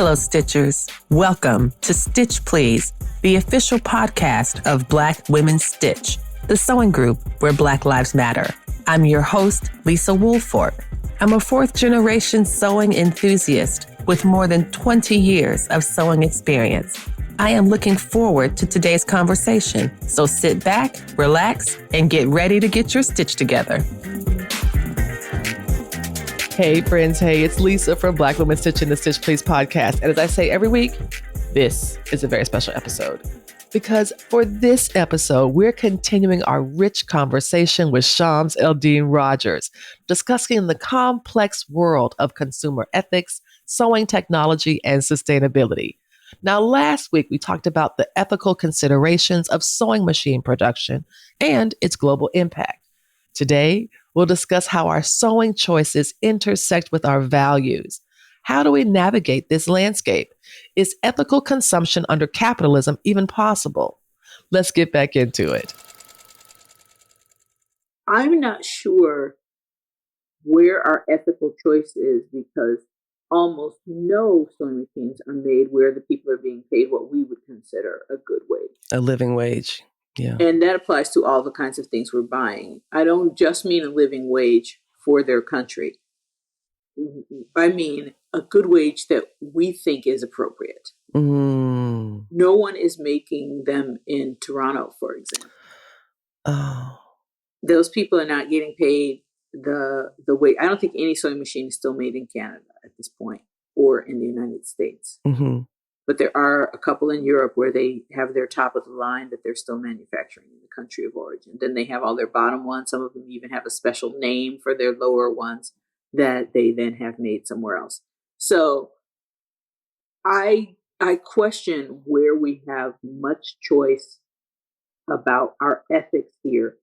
Hello, Stitchers. Welcome to Stitch Please, the official podcast of Black Women Stitch, the sewing group where Black Lives Matter. I'm your host, Lisa Woolfork. I'm a fourth-generation sewing enthusiast with more than 20 years of sewing experience. I am looking forward to today's conversation, so sit back, relax, and get ready to get your stitch together. Hey friends, hey, it's Lisa from Black Women Stitch in the Stitch Please podcast. And as I say every week, this is a very special episode. Because for this episode, we're continuing our rich conversation with Shams Eldine Rogers, discussing the complex world of consumer ethics, sewing technology, and sustainability. Now, last week, we talked about the ethical considerations of sewing machine production and its global impact. Today, we'll discuss how our sewing choices intersect with our values. How do we navigate this landscape? Is ethical consumption under capitalism even possible? Let's get back into it. I'm not sure where our ethical choice is because almost no sewing machines are made where the people are being paid what we would consider a good wage. A living wage. Yeah. And that applies to all the kinds of things we're buying. I don't just mean a living wage for their country. I mean a good wage that we think is appropriate. Mm. No one is making them in Toronto, for example. Oh. Those people are not getting paid the way. I don't think any sewing machine is still made in Canada at this point or in the United States. Mm-hmm. But there are a couple in Europe where they have their top of the line that they're still manufacturing in the country of origin. Then they have all their bottom ones. Some of them even have a special name for their lower ones that they then have made somewhere else. So I question where we have much choice about our ethics here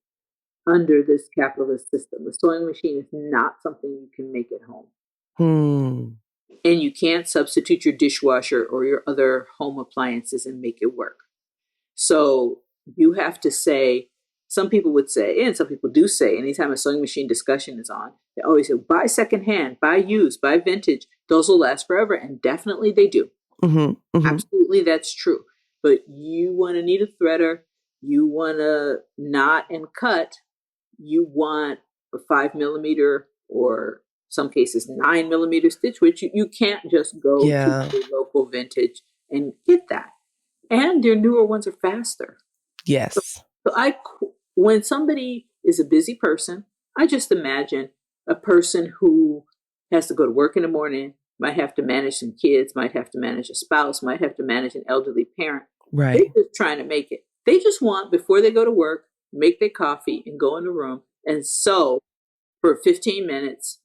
under this capitalist system. The sewing machine is not something you can make at home. And you can't substitute your dishwasher or your other home appliances and make it work. So you have to say, some people would say, and some people do say, anytime a sewing machine discussion is on, they always say, buy secondhand, buy used, buy vintage. Those will last forever. And definitely they do. Mm-hmm. Mm-hmm. Absolutely, that's true. But you want to need a threader. You want to knot and cut. You want a 5mm or some cases 9mm stitch, which you can't just go to your local vintage and get that. And their newer ones are faster. Yes. So when somebody is a busy person, I just imagine a person who has to go to work in the morning, might have to manage some kids, might have to manage a spouse, might have to manage an elderly parent. Right. They're just trying to make it. They just want, before they go to work, make their coffee and go in the room and sew for 15 minutes,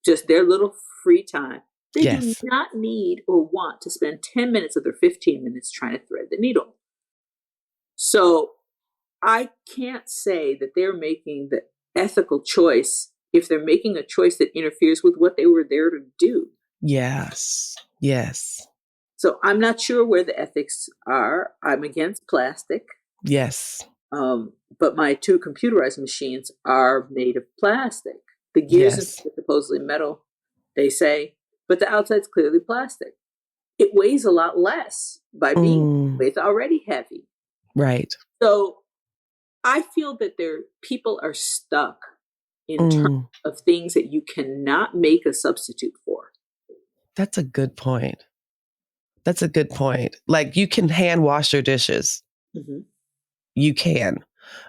just their little free time. They do not need or want to spend 10 minutes of their 15 minutes trying to thread the needle. So I can't say that they're making the ethical choice if they're making a choice that interferes with what they were there to do. Yes. Yes. So I'm not sure where the ethics are. I'm against plastic. Yes. But my two computerized machines are made of plastic. The gears are supposedly metal, they say, but the outside's clearly plastic. It weighs a lot less by being it's already heavy. Right. So I feel that people are stuck in terms of things that you cannot make a substitute for. That's a good point. That's a good point. Like you can hand wash your dishes. Mm-hmm. You can.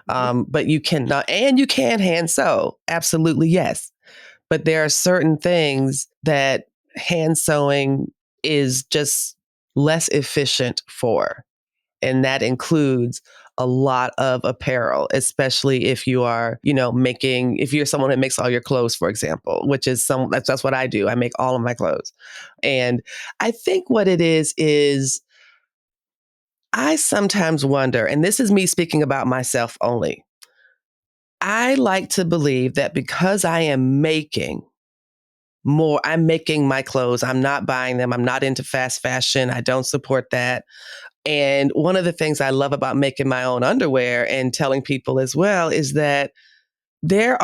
But you cannot, and you can hand sew. Absolutely, yes. But there are certain things that hand sewing is just less efficient for. And that includes a lot of apparel, especially if you are, if you're someone that makes all your clothes, for example, which is that's what I do. I make all of my clothes. And I think what it is I sometimes wonder, and this is me speaking about myself only. I like to believe that because I am making I'm making my clothes. I'm not buying them. I'm not into fast fashion. I don't support that. And one of the things I love about making my own underwear and telling people as well is that there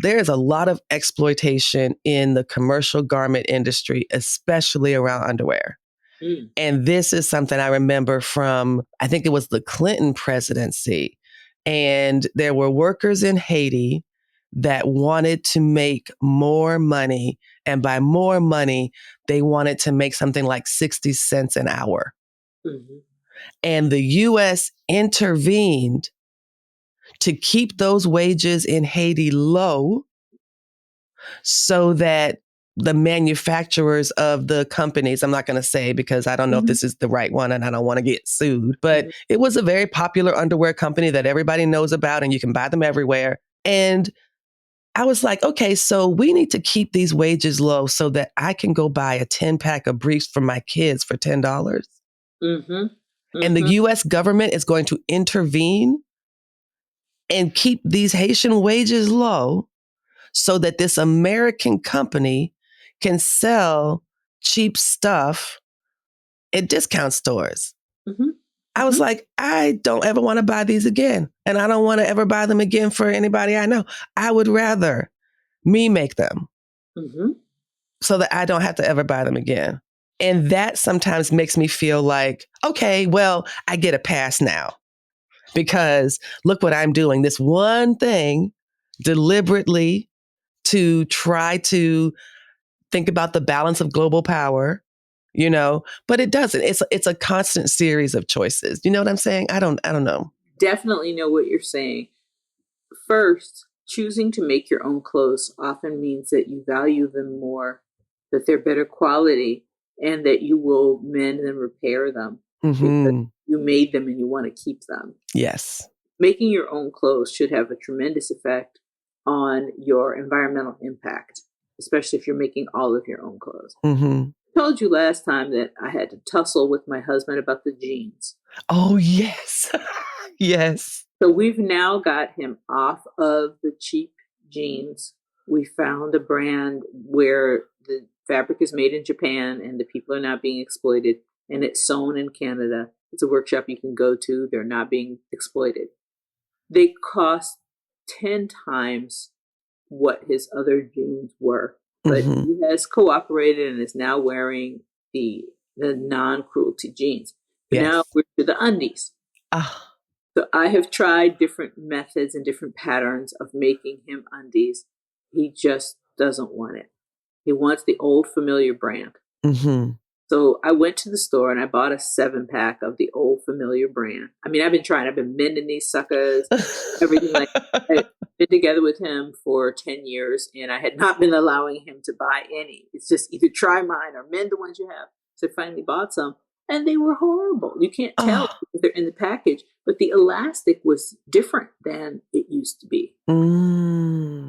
is a lot of exploitation in the commercial garment industry, especially around underwear. Mm. And this is something I remember from, I think it was the Clinton presidency. And there were workers in Haiti that wanted to make more money. And by more money, they wanted to make something like 60 cents an hour. Mm-hmm. And the US intervened to keep those wages in Haiti low so that the manufacturers of the companies, I'm not going to say because I don't know if this is the right one and I don't want to get sued, but it was a very popular underwear company that everybody knows about and you can buy them everywhere. And I was like, okay, so we need to keep these wages low so that I can go buy a 10-pack of briefs for my kids for $10. And the US government is going to intervene and keep these Haitian wages low so that this American company can sell cheap stuff at discount stores. I was like, I don't ever want to buy these again. And I don't want to ever buy them again for anybody I know. I would rather me make them so that I don't have to ever buy them again. And that sometimes makes me feel like, okay, well, I get a pass now because look what I'm doing. This one thing deliberately to try to think about the balance of global power, but it doesn't. It's a constant series of choices. You know what I'm saying? I don't know. Definitely know what you're saying. First, choosing to make your own clothes often means that you value them more, that they're better quality, and that you will mend and repair them because you made them and you want to keep them. Yes. Making your own clothes should have a tremendous effect on your environmental impact, especially if you're making all of your own clothes. I told you last time that I had to tussle with my husband about the jeans. Oh, yes. Yes. So we've now got him off of the cheap jeans. We found a brand where the fabric is made in Japan and the people are not being exploited, and it's sewn in Canada. It's a workshop you can go to. They're not being exploited. They cost 10 times what his other jeans were, but he has cooperated and is now wearing the non-cruelty jeans. But now we're to the undies. So I have tried different methods and different patterns of making him undies. He just doesn't want it. He wants the old familiar brand. So I went to the store and I bought a 7-pack of the old familiar brand. I mean, I've been mending these suckers, everything like that. I've been together with him for 10 years and I had not been allowing him to buy any. It's just either try mine or mend the ones you have. So I finally bought some and they were horrible. You can't tell if they're in the package, but the elastic was different than it used to be.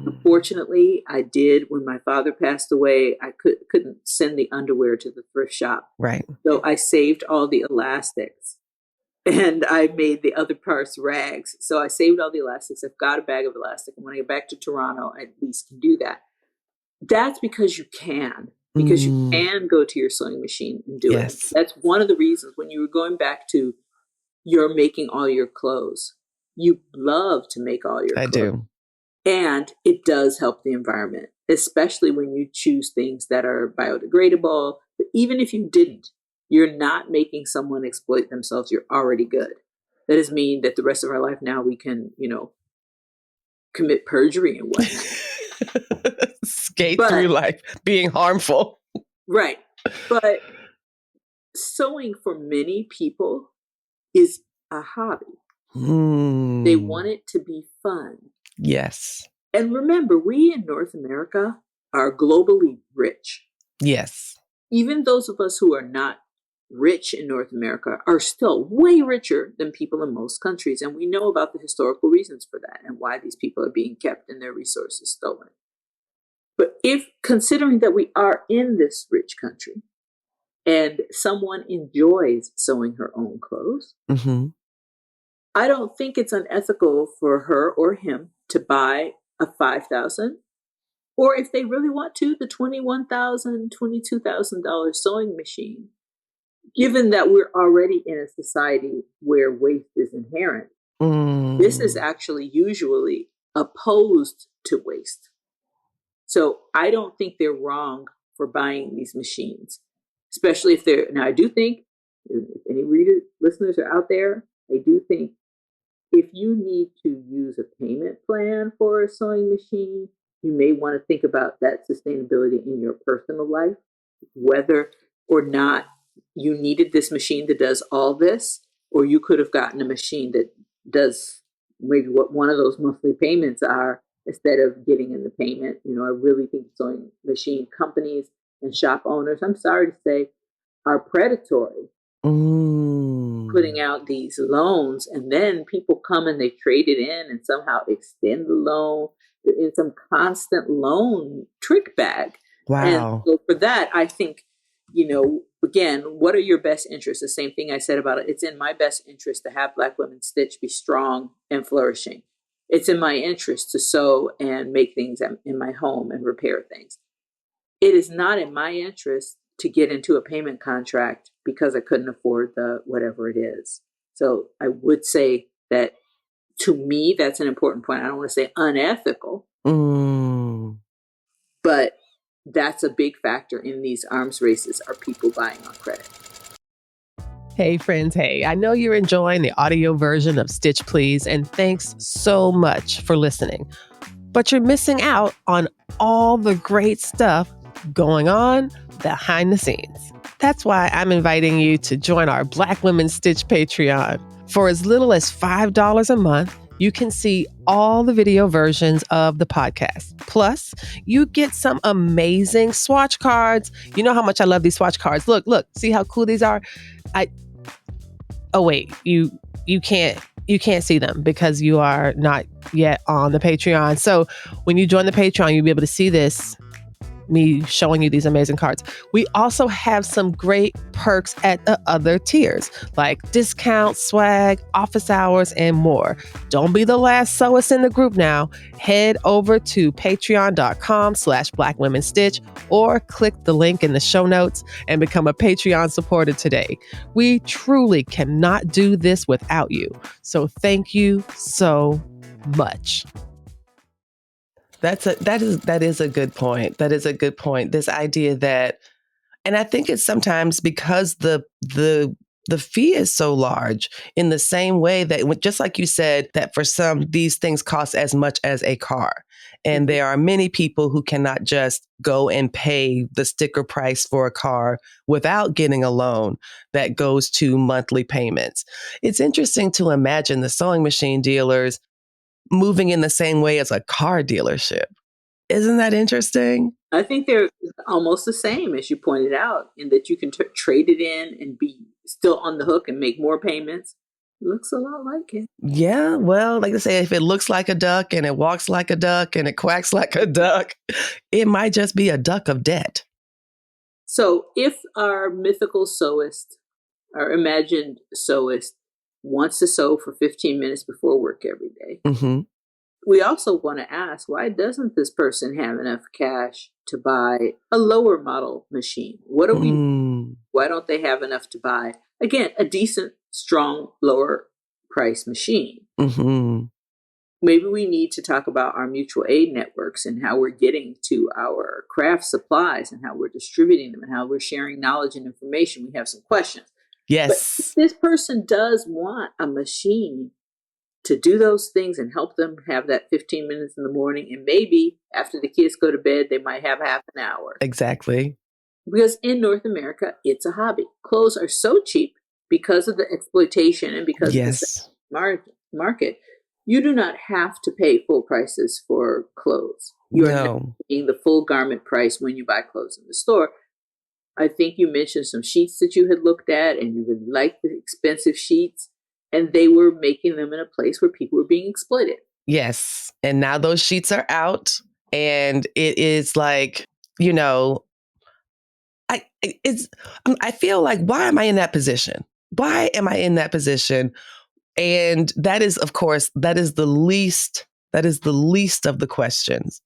Unfortunately, I did. When my father passed away, I couldn't send the underwear to the thrift shop. Right. So I saved all the elastics and I made the other parts rags. So I saved all the elastics. I've got a bag of elastic. And when I get back to Toronto, I at least can do that. That's because you can. Because you can go to your sewing machine and do it. That's one of the reasons when you were going back to you're making all your clothes. You love to make all your clothes. I do. And it does help the environment, especially when you choose things that are biodegradable. But even if you didn't, you're not making someone exploit themselves. You're already good. That does mean that the rest of our life now we can, commit perjury and whatnot. Skate through life being harmful. Right. But sewing for many people is a hobby. They want it to be fun. Yes. And remember, we in North America are globally rich. Yes. Even those of us who are not rich in North America are still way richer than people in most countries. And we know about the historical reasons for that and why these people are being kept and their resources stolen. But if considering that we are in this rich country and someone enjoys sewing her own clothes, I don't think it's unethical for her or him to buy a $5,000, or if they really want to, the $21,000, $22,000 sewing machine. Given that we're already in a society where waste is inherent, this is actually usually opposed to waste. So I don't think they're wrong for buying these machines. especially if they're, now I do think, if any listeners are out there, I do think if you need to use a payment plan for a sewing machine, you may want to think about that sustainability in your personal life, whether or not you needed this machine that does all this, or you could have gotten a machine that does maybe what one of those monthly payments are instead of getting in the payment. You know, I really think sewing machine companies and shop owners, I'm sorry to say, are predatory. Putting out these loans, and then people come and they trade it in and somehow extend the loan. They're in some constant loan trick bag. Wow. And so for that, I think, you know, again, what are your best interests? The same thing I said about it. It's in my best interest to have Black women stitch be strong and flourishing. It's in my interest to sew and make things in my home and repair things. It is not in my interest to get into a payment contract because I couldn't afford the whatever it is. So I would say that to me, that's an important point. I don't want to say unethical, but that's a big factor in these arms races, are people buying on credit. Hey friends, hey, I know you're enjoying the audio version of Stitch Please, and thanks so much for listening. But you're missing out on all the great stuff going on behind the scenes. That's why I'm inviting you to join our Black Women Stitch Patreon. For as little as $5 a month, you can see all the video versions of the podcast. Plus, you get some amazing swatch cards. You know how much I love these swatch cards. Look, see how cool these are? Oh wait, you can't see them because you are not yet on the Patreon. So when you join the Patreon, you'll be able to see this, me showing you these amazing cards. We also have some great perks at the other tiers, like discounts, swag, office hours, and more. Don't be the last sewist in the group now. Head over to patreon.com/blackwomenstitch or click the link in the show notes and become a Patreon supporter today. We truly cannot do this without you. So thank you so much. That is a good point. That is a good point. This idea that, and I think it's sometimes because the fee is so large, in the same way that, just like you said, that for some, these things cost as much as a car. And there are many people who cannot just go and pay the sticker price for a car without getting a loan that goes to monthly payments. It's interesting to imagine the sewing machine dealers moving in the same way as a car dealership. Isn't that interesting? I think they're almost the same, as you pointed out, in that you can trade it in and be still on the hook and make more payments. It looks a lot like it. Yeah, well, like I say, if it looks like a duck and it walks like a duck and it quacks like a duck, it might just be a duck of debt. So if our mythical sewist, our imagined sewist, wants to sew for 15 minutes before work every day, we also want to ask, why doesn't this person have enough cash to buy a lower model machine? What are we? Why don't they have enough to buy, again, a decent, strong, lower price machine? Maybe we need to talk about our mutual aid networks and how we're getting to our craft supplies and how we're distributing them and how we're sharing knowledge and information. We have some questions. Yes. But if this person does want a machine to do those things and help them have that 15 minutes in the morning, and maybe after the kids go to bed, they might have half an hour. Exactly. Because in North America, it's a hobby. Clothes are so cheap because of the exploitation and because of the market. You do not have to pay full prices for clothes. You are not paying the full garment price when you buy clothes in the store. I think you mentioned some sheets that you had looked at and you really liked the expensive sheets, and they were making them in a place where people were being exploited. Yes. And now those sheets are out, and it is like, you know, I feel like, why am I in that position? Why am I in that position? And that is, of course, that is the least of the questions,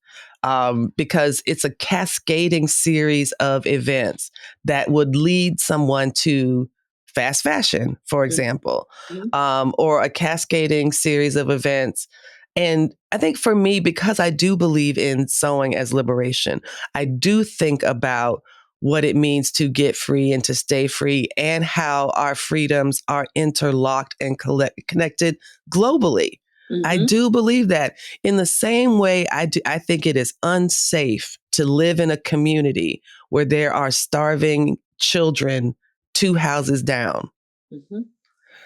because it's a cascading series of events that would lead someone to fast fashion, for example, or a cascading series of events. And I think for me, because I do believe in sewing as liberation, I do think about what it means to get free and to stay free, and how our freedoms are interlocked and connected globally. I do believe that. In the same way, I think it is unsafe to live in a community where there are starving children 2 houses down.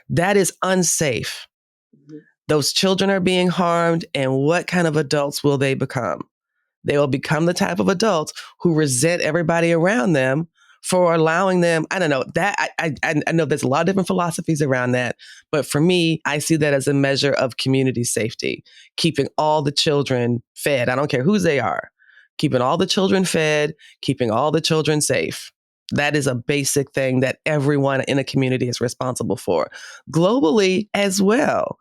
That is unsafe. Those children are being harmed, and what kind of adults will they become? They will become the type of adults who resent everybody around them for allowing them. I don't know that. I know there's a lot of different philosophies around that. But for me, I see that as a measure of community safety, keeping all the children fed. I don't care whose they are, keeping all the children fed, keeping all the children safe. That is a basic thing that everyone in a community is responsible for, globally as well.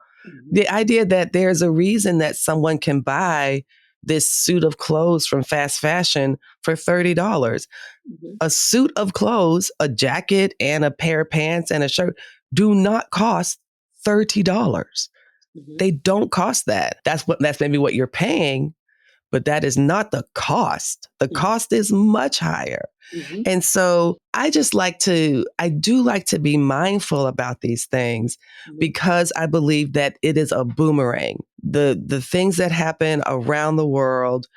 The idea that there's a reason that someone can buy this suit of clothes from fast fashion for $30. A suit of clothes, a jacket and a pair of pants and a shirt do not cost $30. They don't cost that. That's maybe what you're paying, but that is not the cost. The cost is much higher. And so I do like to be mindful about these things because I believe that it is a boomerang. The things that happen around the world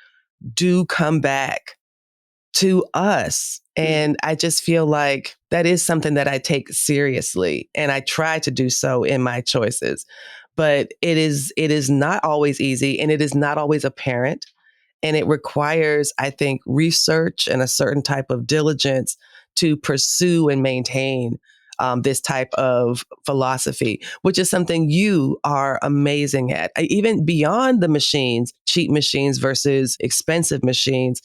do come back to us. And I just feel like that is something that I take seriously. And I try to do so in my choices. But it is not always easy, and it is not always apparent. And it requires, I think, research and a certain type of diligence to pursue and maintain this type of philosophy, which is something you are amazing at. Even beyond the machines, cheap machines versus expensive machines,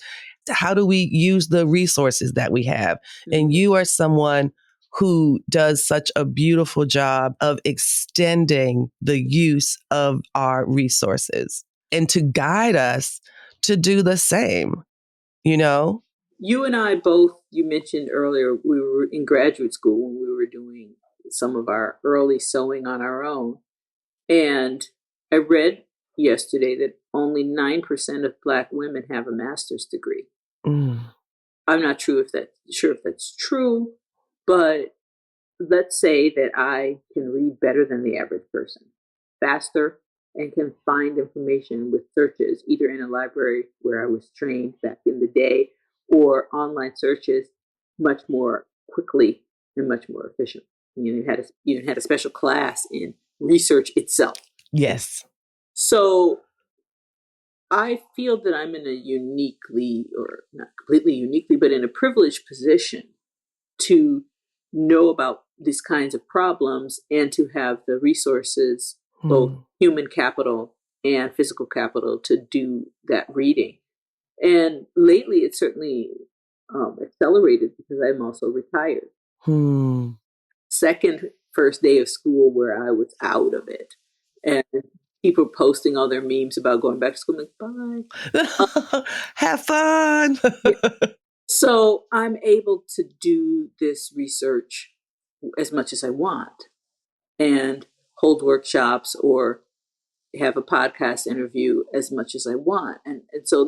how do we use the resources that we have? And you are someone who does such a beautiful job of extending the use of our resources and to guide us to do the same, you know? You and I both, you mentioned earlier, we were in graduate school when we were doing some of our early sewing on our own. And I read yesterday that only 9% of Black women have a master's degree. I'm not sure if that's true, but let's say that I can read better than the average person, faster, and can find information with searches, either in a library where I was trained back in the day or online searches much more quickly and much more efficient. You had a special class in research itself. Yes. So I feel that I'm in a uniquely, or not completely uniquely, but in a privileged position to know about these kinds of problems and to have the resources, both human capital and physical capital, to do that reading. And lately it's certainly accelerated because I'm also retired. First day of school where I was out of it. And people posting all their memes about going back to school. I'm like, bye. Have fun. So I'm able to do this research as much as I want and hold workshops or have a podcast interview as much as I want. And so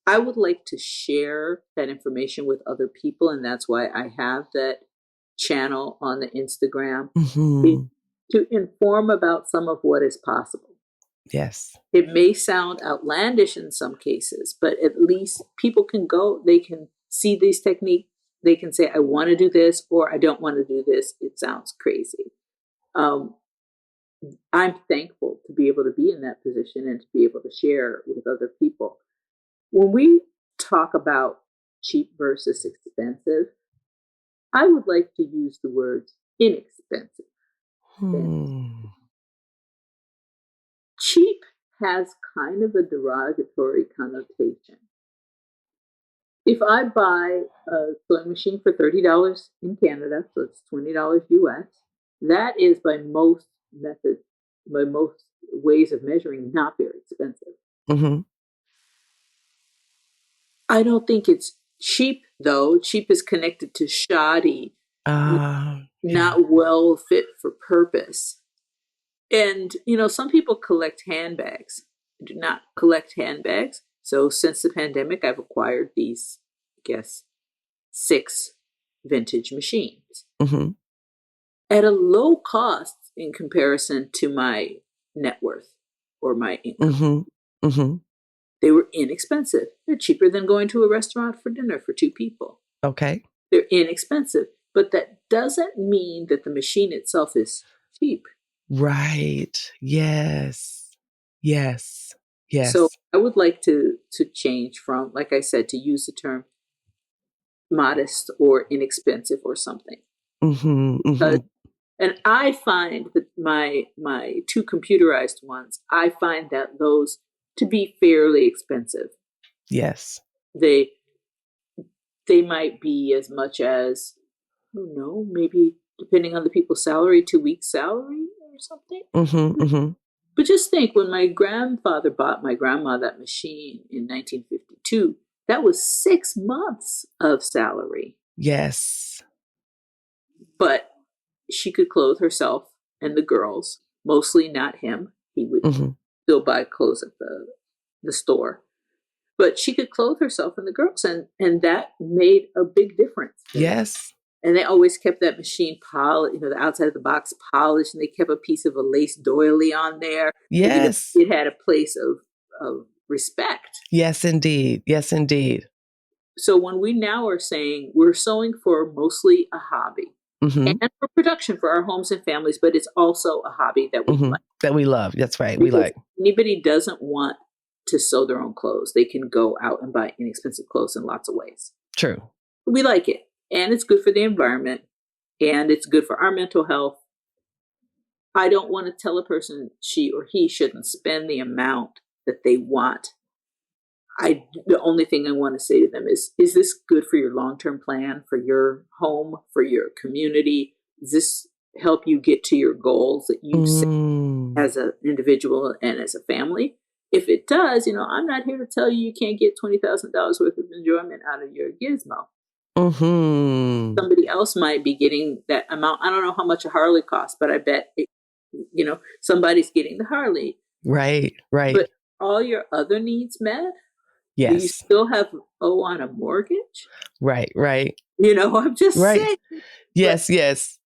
I would like to share that information with other people. And that's why I have that channel on the Instagram to inform about some of what is possible. Yes. It may sound outlandish in some cases, but at least people can go, they can see these techniques. They can say, I want to do this, or I don't want to do this. It sounds crazy. I'm thankful to be able to be in that position and to be able to share with other people. When we talk about cheap versus expensive, I would like to use the words inexpensive. Cheap has kind of a derogatory connotation. If I buy a sewing machine for $30 in Canada, so it's $20 US, that is by most ways of measuring, not very expensive. I don't think it's cheap, though. Cheap is connected to shoddy, not well fit for purpose. And, some people collect handbags. I do not collect handbags. So since the pandemic, I've acquired these, 6 vintage machines Mm-hmm. at a low cost in comparison to my net worth or my income. Mm-hmm. Mm-hmm. They were inexpensive. They're cheaper than going to a restaurant for dinner for 2 people. Okay. They're inexpensive, but that doesn't mean that the machine itself is cheap. Right. Yes. Yes. Yes. So I would like to change from, like I said, to use the term modest or inexpensive or something. Mm-hmm. Mm-hmm. And I find that my 2 computerized ones, I find that those to be fairly expensive. Yes. They might be as much as, I don't know, maybe depending on the people's salary, 2 weeks' salary or something. Mm-hmm. Mm-hmm. But just think, when my grandfather bought my grandma that machine in 1952, that was 6 months of salary. Yes. But she could clothe herself and the girls, mostly not him. He would Mm-hmm. still buy clothes at the store. But she could clothe herself and the girls, and that made a big difference. Yes. And they always kept that machine polished, the outside of the box polished, and they kept a piece of a lace doily on there. Yes. It had a place of respect. Yes, indeed. Yes, indeed. So when we now are saying we're sewing for mostly a hobby, Mm-hmm. and for production for our homes and families, but it's also a hobby that we like. That we love. That's right. Because we like. Anybody doesn't want to sew their own clothes. They can go out and buy inexpensive clothes in lots of ways. True. We like it. And it's good for the environment. And it's good for our mental health. I don't want to tell a person she or he shouldn't spend the amount that they want. The only thing I want to say to them is this good for your long-term plan, for your home, for your community? Does this help you get to your goals that you set as an individual and as a family? If it does, I'm not here to tell you can't get $20,000 worth of enjoyment out of your gizmo. Mm-hmm. Somebody else might be getting that amount. I don't know how much a Harley costs, but I bet somebody's getting the Harley. Right. Right. But all your other needs met. Yes. Do you still have on a mortgage? Right. Right. I'm just saying. Yes. Yes.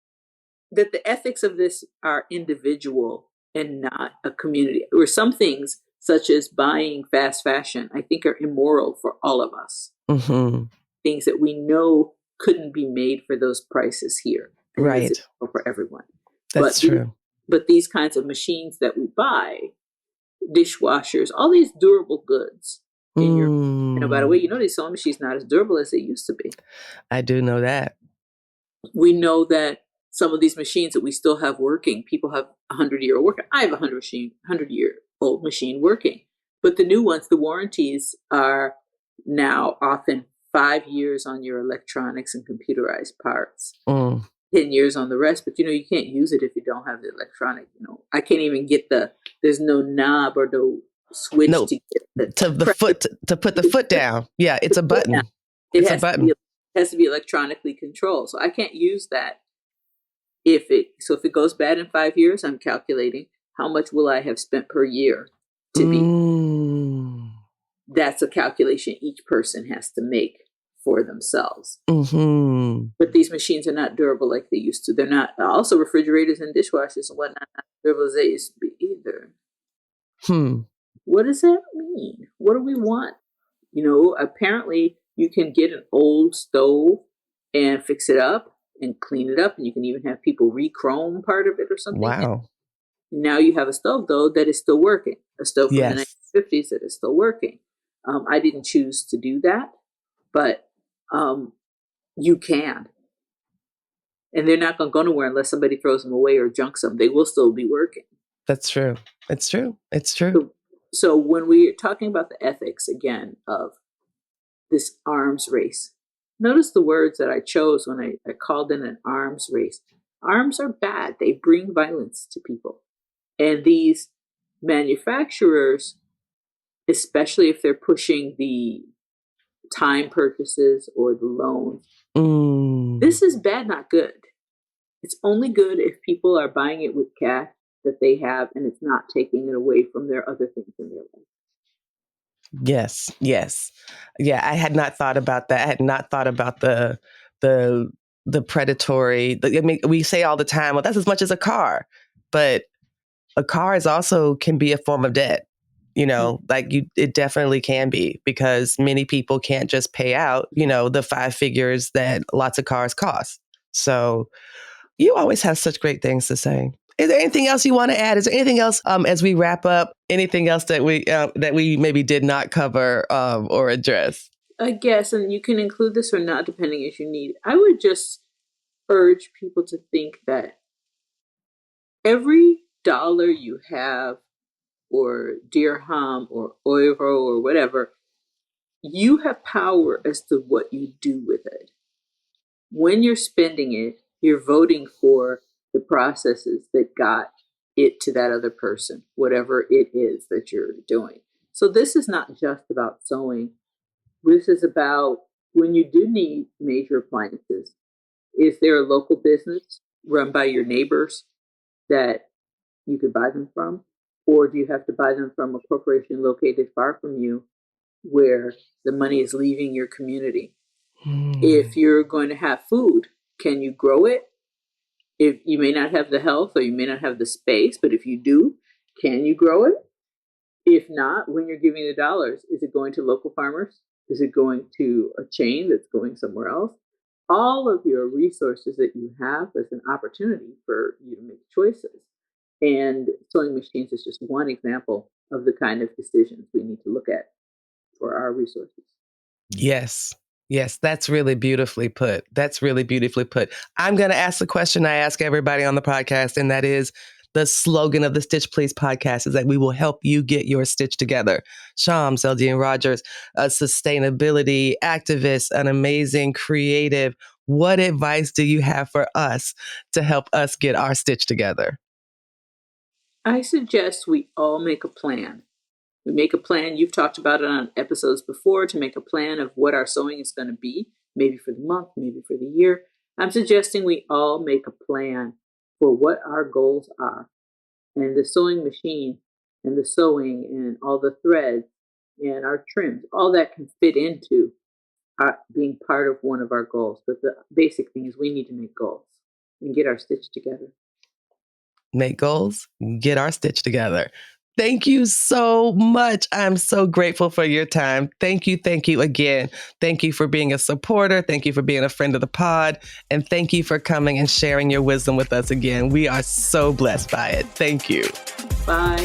That the ethics of this are individual and not a community. Or some things, such as buying fast fashion, I think are immoral for all of us. Mm-hmm. Things that we know couldn't be made for those prices here. And right. It's for everyone. That's true. But these kinds of machines that we buy, dishwashers, all these durable goods. By the way, these sewing machines not as durable as they used to be. I do know that. We know that some of these machines that we still have working, people have 100-year working. I have a 100-year-old machine working. But the new ones, the warranties are now often 5 years on your electronics and computerized parts. 10 years on the rest. But you can't use it if you don't have the electronic. I can't even get there's no knob or no switch to get to put the foot down. Yeah, it's a button. It's a button. It has to be electronically controlled. So I can't use that. If it goes bad in 5 years, I'm calculating how much will I have spent per year to be. That's a calculation each person has to make for themselves. Mm-hmm. But these machines are not durable like they used to. They're not. Also, refrigerators and dishwashers and whatnot, not durable as they used to be either. What does that mean? What do we want? Apparently you can get an old stove and fix it up and clean it up, and you can even have people re-chrome part of it or something. Wow. And now you have a stove, though, that is still working. A stove from the 1950s that is still working. I didn't choose to do that, but you can. And they're not going nowhere unless somebody throws them away or junks them. They will still be working. That's true. It's true. It's true. So when we're talking about the ethics, again, of this arms race, notice the words that I chose when I called in an arms race. Arms are bad. They bring violence to people. And these manufacturers, especially if they're pushing the time purchases or the loans, this is bad, not good. It's only good if people are buying it with cash that they have, and it's not taking it away from their other things in their life. Yes. Yes. Yeah. I had not thought about that. I had not thought about the predatory. I mean, we say all the time, well, that's as much as a car, but a car is also can be a form of debt. It definitely can be, because many people can't just pay out, the 5 figures that lots of cars cost. So you always have such great things to say. Is there anything else you want to add? Is there anything else as we wrap up? Anything else that we maybe did not cover or address? I guess, and you can include this or not, depending as you need. I would just urge people to think that every dollar you have, or dirham or euro or whatever, you have power as to what you do with it. When you're spending it, you're voting for the processes that got it to that other person, whatever it is that you're doing. So this is not just about sewing. This is about when you do need major appliances. Is there a local business run by your neighbors that you could buy them from? Or do you have to buy them from a corporation located far from you where the money is leaving your community? If you're going to have food, can you grow it? If you may not have the health or you may not have the space, but if you do, can you grow it? If not, when you're giving the dollars, is it going to local farmers? Is it going to a chain that's going somewhere else? All of your resources that you have is an opportunity for you to make choices. And sewing machines is just one example of the kind of decisions we need to look at for our resources. Yes. Yes, that's really beautifully put. I'm going to ask the question I ask everybody on the podcast, and that is the slogan of the Stitch Please podcast is that we will help you get your stitch together. Shams Eldine Rogers, a sustainability activist, an amazing creative. What advice do you have for us to help us get our stitch together? I suggest we all make a plan. We make a plan. You've talked about it on episodes before, to make a plan of what our sewing is going to be, maybe for the month, maybe for the year. I'm suggesting we all make a plan for what our goals are. And the sewing machine and the sewing and all the threads and our trims, all that can fit into being part of one of our goals. But the basic thing is we need to make goals and get our stitch together. Make goals, get our stitch together. Thank you so much. I'm so grateful for your time. Thank you again. Thank you for being a supporter. Thank you for being a friend of the pod. And thank you for coming and sharing your wisdom with us again. We are so blessed by it. Thank you. Bye.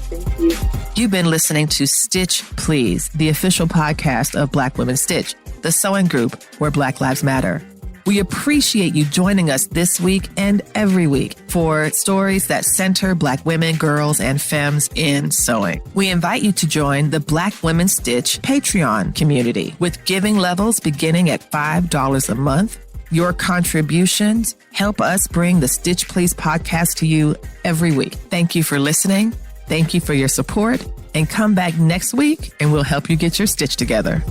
Thank you. You've been listening to Stitch Please, the official podcast of Black Women Stitch, the sewing group where Black Lives Matter. We appreciate you joining us this week and every week for stories that center Black women, girls, and femmes in sewing. We invite you to join the Black Women Stitch Patreon community with giving levels beginning at $5 a month. Your contributions help us bring the Stitch Please podcast to you every week. Thank you for listening. Thank you for your support, and come back next week and we'll help you get your stitch together.